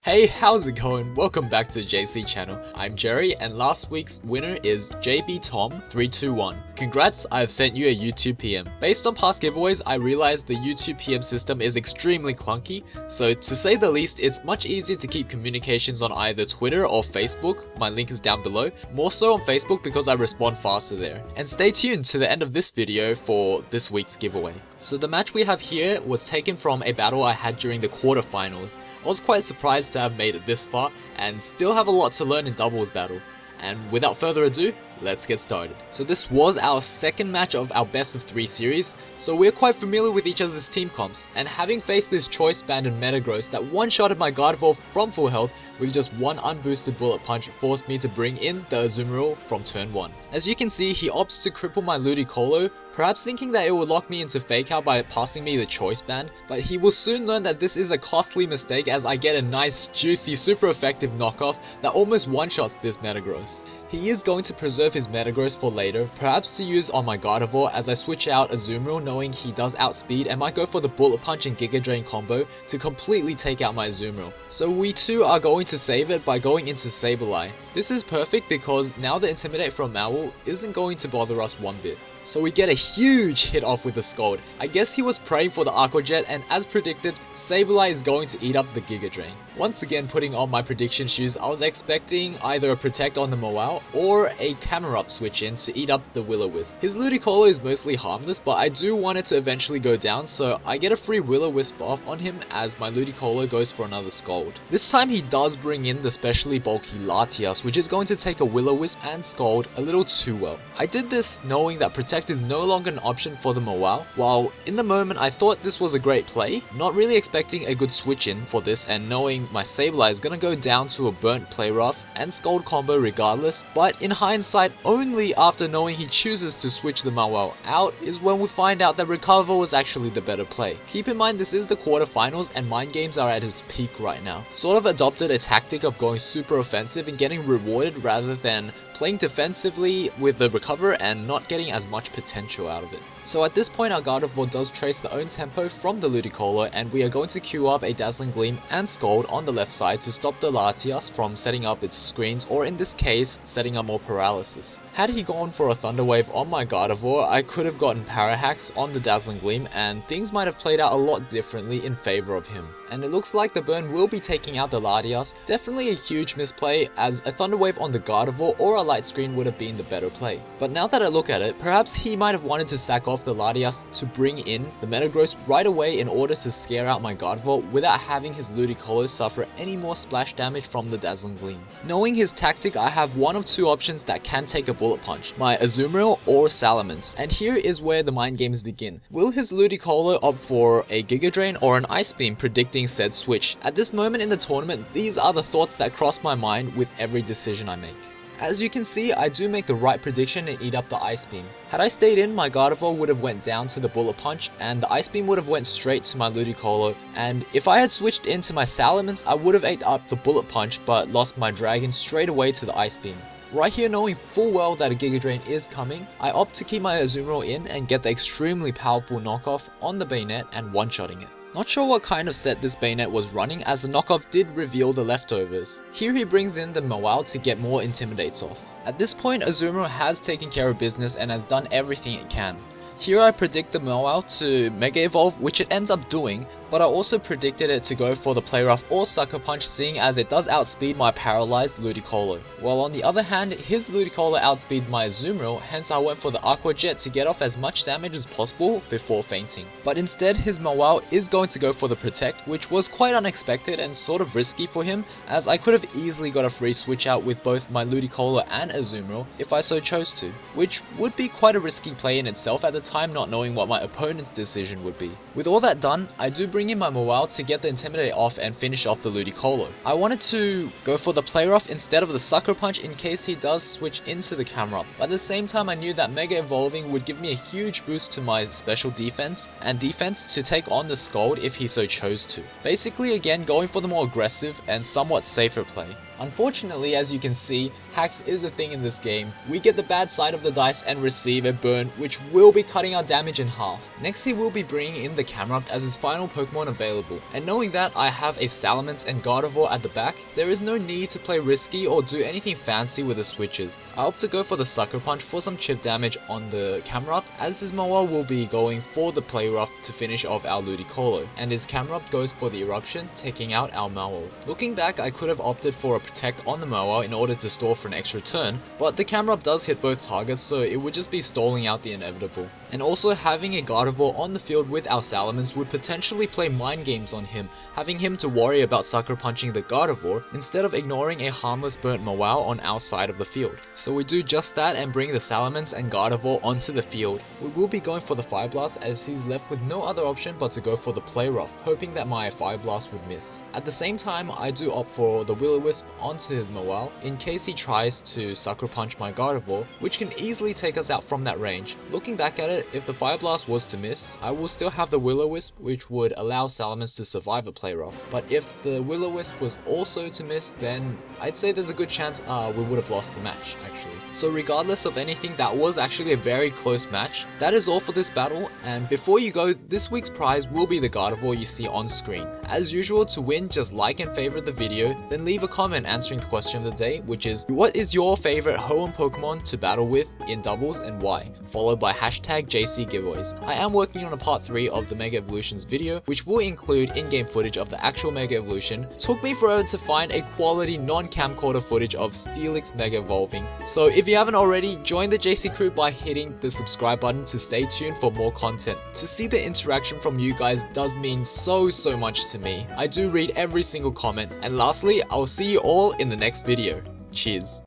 Hey, how's it going? Welcome back to JC channel. I'm Jerry and last week's winner is JBTom321. Congrats, I've sent you a YouTube PM. Based on past giveaways, I realized the YouTube PM system is extremely clunky, so to say the least, it's much easier to keep communications on either Twitter or Facebook. My link is down below. More so on Facebook because I respond faster there. And stay tuned to the end of this video for this week's giveaway. So the match we have here was taken from a battle I had during the quarterfinals. I was quite surprised to have made it this far and still have a lot to learn in doubles battle. And without further ado, let's get started. So this was our second match of our best of 3 series, so we're quite familiar with each other's team comps, and having faced this choice band in Metagross that one-shotted my Gardevoir from full health with just one unboosted bullet punch forced me to bring in the Azumarill from turn 1. As you can see, he opts to cripple my Ludicolo, perhaps thinking that it will lock me into fake out by passing me the choice band, but he will soon learn that this is a costly mistake as I get a nice, juicy, super effective knockoff that almost one-shots this Metagross. He is going to preserve his Metagross for later, perhaps to use on my Gardevoir as I switch out Azumarill knowing he does outspeed and might go for the Bullet Punch and Giga Drain combo to completely take out my Azumarill. So we too are going to save it by going into Sableye. This is perfect because now the Intimidate from Mallow isn't going to bother us one bit. So we get a huge hit off with the Scald. I guess he was praying for the Aqua Jet, and as predicted, Sableye is going to eat up the Giga Drain. Once again putting on my prediction shoes, I was expecting either a Protect on the Mawile or a Camerupt switch in to eat up the Will-O-Wisp. His Ludicolo is mostly harmless, but I do want it to eventually go down, so I get a free Will-O-Wisp off on him as my Ludicolo goes for another Scald. This time he does bring in the specially bulky Latias, which is going to take a Will-O-Wisp and Scald a little too well. I did this knowing that Protect is no longer an option for the Mawile. While in the moment I thought this was a great play, not really expecting a good switch in for this and knowing my Sableye is going to go down to a burnt Play Rough and Scald combo regardless, but in hindsight only after knowing he chooses to switch the Mawile out is when we find out that Recover was actually the better play. Keep in mind this is the quarterfinals and Mind Games are at its peak right now. Sort of adopted a tactic of going super offensive and getting rewarded rather than playing defensively with the Recover and not getting as much potential out of it. So at this point our Gardevoir does trace the own tempo from the Ludicolo and we are going to queue up a Dazzling Gleam and Scald on the left side to stop the Latias from setting up its screens, or in this case, setting up more paralysis. Had he gone for a Thunder Wave on my Gardevoir, I could have gotten Parahacks on the Dazzling Gleam and things might have played out a lot differently in favor of him. And it looks like the burn will be taking out the Latias. Definitely a huge misplay as a Thunder Wave on the Gardevoir or a Light Screen would have been the better play. But now that I look at it, perhaps he might have wanted to sack off the Latias to bring in the Metagross right away in order to scare out my Gardevoir without having his Ludicolo suffer any more splash damage from the Dazzling Gleam. Knowing his tactic, I have one of two options that can take a Bullet Punch, my Azumarill or Salamence, and here is where the mind games begin. Will his Ludicolo opt for a Giga Drain or an Ice Beam predicting said switch? At this moment in the tournament, these are the thoughts that cross my mind with every decision I make. As you can see, I do make the right prediction and eat up the Ice Beam. Had I stayed in, my Gardevoir would have went down to the Bullet Punch and the Ice Beam would have went straight to my Ludicolo, and if I had switched into my Salamence, I would have ate up the Bullet Punch but lost my Dragon straight away to the Ice Beam. Right here, knowing full well that a Giga Drain is coming, I opt to keep my Azumarill in and get the extremely powerful knockoff on the Bayonet and one-shotting it. Not sure what kind of set this Bayonet was running as the knockoff did reveal the leftovers. Here he brings in the Mawile to get more Intimidates off. At this point Azumarill has taken care of business and has done everything it can. Here I predict the Mawile to Mega Evolve, which it ends up doing, but I also predicted it to go for the Play Rough or Sucker Punch, seeing as it does outspeed my paralyzed Ludicolo. While on the other hand, his Ludicolo outspeeds my Azumarill, hence I went for the Aqua Jet to get off as much damage as possible before fainting. But instead his Mawile is going to go for the Protect, which was quite unexpected and sort of risky for him, as I could have easily got a free switch out with both my Ludicolo and Azumarill if I so chose to, which would be quite a risky play in itself at the time, not knowing what my opponent's decision would be. With all that done, I do bring in my Mawile to get the Intimidate off and finish off the Ludicolo. I wanted to go for the Play Rough instead of the Sucker Punch in case he does switch into the Camerupt, but at the same time I knew that Mega Evolving would give me a huge boost to my special defense and defense to take on the Scald if he so chose to. Basically again going for the more aggressive and somewhat safer play. Unfortunately, as you can see, hacks is a thing in this game. We get the bad side of the dice and receive a burn, which will be cutting our damage in half. Next, he will be bringing in the Camerupt as his final Pokemon available, and knowing that I have a Salamence and Gardevoir at the back, there is no need to play risky or do anything fancy with the switches. I opt to go for the Sucker Punch for some chip damage on the Camerupt, as his Mawile will be going for the Play Rough to finish off our Ludicolo, and his Camerupt goes for the Eruption, taking out our Mawile. Looking back, I could have opted for a Protect on the Mawile in order to store for an extra turn, but the Camerupt does hit both targets, so it would just be stalling out the inevitable. And also, having a Gardevoir on the field with our Salamence would potentially play mind games on him, having him to worry about Sucker Punching the Gardevoir instead of ignoring a harmless burnt Mawile on our side of the field. So we do just that and bring the Salamence and Gardevoir onto the field. We will be going for the Fire Blast, as he's left with no other option but to go for the Play Rough, hoping that my Fire Blast would miss. At the same time, I do opt for the Will-O-Wisp onto his Mawile in case he tries to Sucker Punch my Gardevoir, which can easily take us out from that range. Looking back at it, if the Fire Blast was to miss, I will still have the Will-O-Wisp, which would allow Salamence to survive a Play Rough. But if the Will-O-Wisp was also to miss, then I'd say there's a good chance we would have lost the match, actually. So regardless of anything, that was actually a very close match. That is all for this battle, and before you go, this week's prize will be the Gardevoir you see on screen. As usual, to win, just like and favorite the video, then leave a comment answering the question of the day, which is, what is your favorite Hoenn Pokemon to battle with in doubles and why? Followed by hashtag JC giveaways. I am working on a part 3 of the Mega Evolutions video, which will include in-game footage of the actual Mega Evolution. Took me forever to find a quality non-camcorder footage of Steelix Mega Evolving. So if you haven't already, join the JC crew by hitting the subscribe button to stay tuned for more content. To see the interaction from you guys does mean so much to me. I do read every single comment, and lastly, I'll see you all in the next video. Cheers.